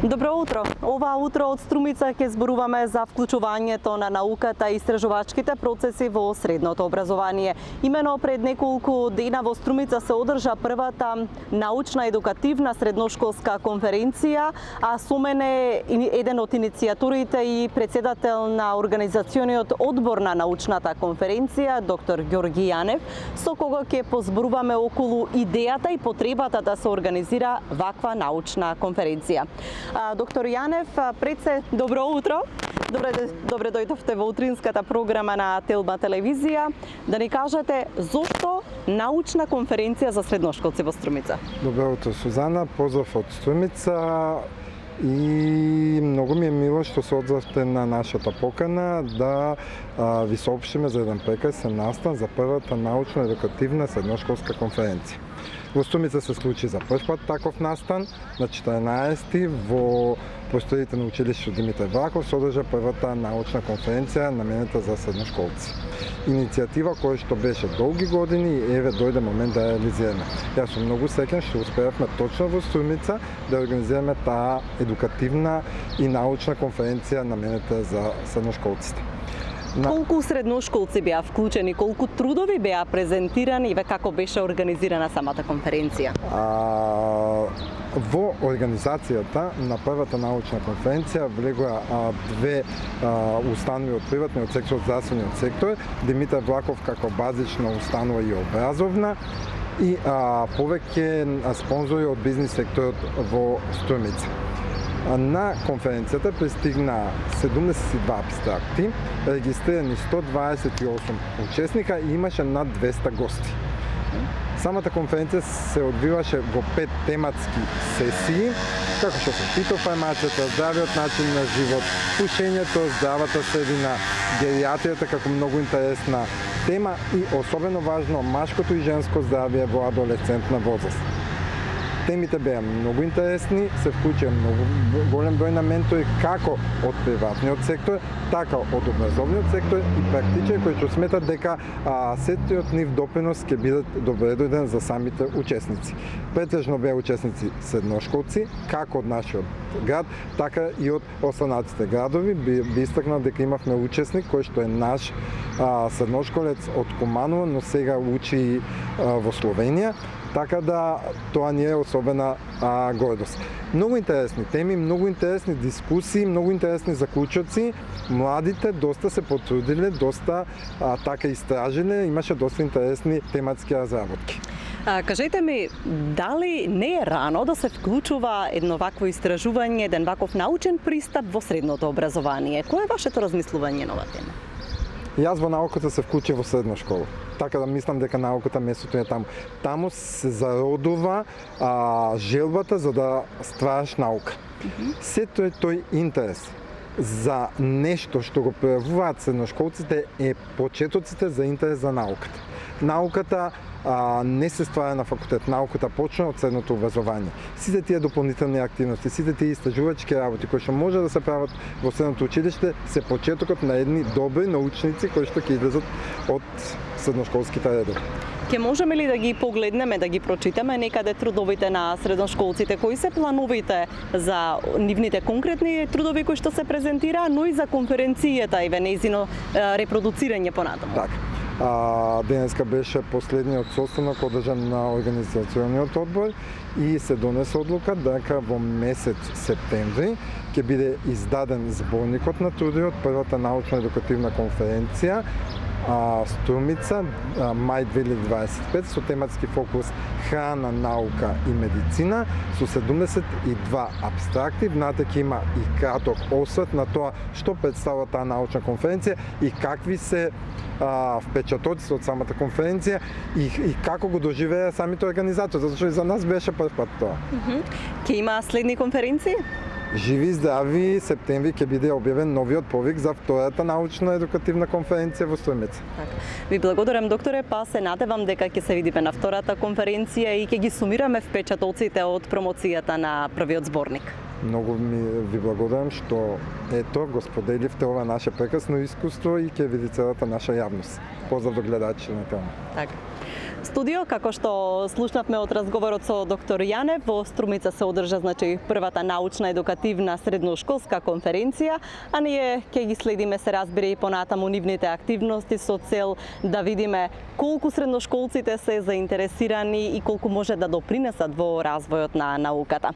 Добро утро. Ова утро од Струмица ќе зборуваме за вклучувањето на науката и истражувачките процеси во средното образование. Имено пред неколку дена во Струмица се одржа првата научна едукативна средношколска конференција, а со мене еден од иницијаторите и председател на организациониот одбор на научната конференција, доктор Ѓорги Јанев, со кого ќе позборуваме околу идејата и потребата да се организира ваква научна конференција. Доктор Јанев, пред се, добро утро. Добре дојдовте во утринската програма на Телба телевизија. Да ни кажете зошто научна конференција за средношколци во Струмица? Добро утро, Сузана. Поздрав од Струмица. И многу ми е мило што се одзовте на нашата покана да ви соопштиме за еден прекрасен настан за првата научно-едукативна средношколска конференција. Во Струмица се случи за прв пат таков настан, на 14 во просториите на училиште Димитар Влахов се одржа првата научна конференција наменета за средношколци. Иницијатива која што беше долги години и еве дојде момент да ја реализираме. Јас сум многу среќен што успеавме точно во Струмица да организираме таа едукативна и научна конференција наменета за средношколците. Колку средношколци беа вклучени, колку трудови беа презентирани и како беше организирана самата конференција? Во организацијата на првата научна конференција влегоа две установи од приватниот сектор, од здравствениот сектор, Димитар Влахов како базична установа и образовна и повеќе спонзори од бизнис секторот во Струмица. На конференцијата пристигна 72 абстракти, регистрирани 128 учесника и имаше над 200 гости. Самата конференција се одвиваше во 5 тематски сесии, како што се фитофармацијата, здравиот начин на живот, пушењето, здравата средина, геријатријата како многу интересна тема и особено важно машкото и женско здравје во адолесцентна возраст. Темите беа многу интересни, се вклучија многу голем број на ментори како од приватниот сектор, така од образовниот сектор и практичари кои што сметат дека сетиот нив допринос ќе биде добредојден за самите учесници. Претежно беа учесници средношколци, како од нашиот град, така и од останатите градови. Би истакнал дека имавме учесник кој што е наш средношколец од Куманово, но сега учи во Словенија. Така да тоа ни е особена гордост. Многу интересни теми, многу интересни дискусии, многу интересни заклучоци. Младите доста се потрудиле, доста така истражиле, имаше доста интересни тематски разработки. Кажете ми, дали не е рано да се вклучува едно вакво истражување, еден ваков научен пристап во средното образование? Кој е вашето размислување на оваа тема? Јас во науката се вклучив во средна школа. Така да мислам дека науката местото е таму. Таму се зародува желбата за да ствараш наука. Сето е тој интерес за нешто што го пројавуваат средношколците е почетоците за интерес за науката. Науката не се ствара на факултет, науката почна од средното образование. Сите тие дополнителни активности, сите тие истражувачки работи кои што може да се прават во средното училиште се почетокот на едни добри научници кои што ќе излезат од средношколските редови. Ке можеме ли да ги погледнеме, да ги прочитаме некаде трудовите на средношколците? Кои се плановите за нивните конкретни трудови кои што се презентира, но и за конференцијата и нејзино репродуцирање понатаму? Така. Денеска беше последниот состанок одржан на организациониот одбор и се донесе одлука дека во месец септември ќе биде издаден зборникот на трудови од првата научно-едукативна конференција Струмица, мај 2025, со тематски фокус храна, наука и медицина, со 72 абстракти. Внатре има и краток освет на тоа што представува таа научна конференција и какви се впечатоци од самата конференција и како го доживеа самите организатори, затоа што и за нас беше прв пат тоа. Ке има следни конференции? Живи и здрави, септември ќе биде објавен новиот повик за втората научно-едукативна конференција во Струмица. Ви благодарам, докторе, па се надевам дека ќе се видиме на втората конференција и ќе ги сумираме впечатоците од промоцијата на првиот зборник. Многу ви благодарам што ето го споделивте ова наше прекрасно искуство и ќе види целата наша јавност. Поздрав до гледачите на тема. Така. Студио, како што слушнавме од разговорот со доктор Јанев, во Струмица се одржа првата научна едукативна средношколска конференција, а ние ќе ги следиме, се разбира, и понатаму нивните активности со цел да видиме колку средношколците се заинтересирани и колку може да допринесат во развојот на науката.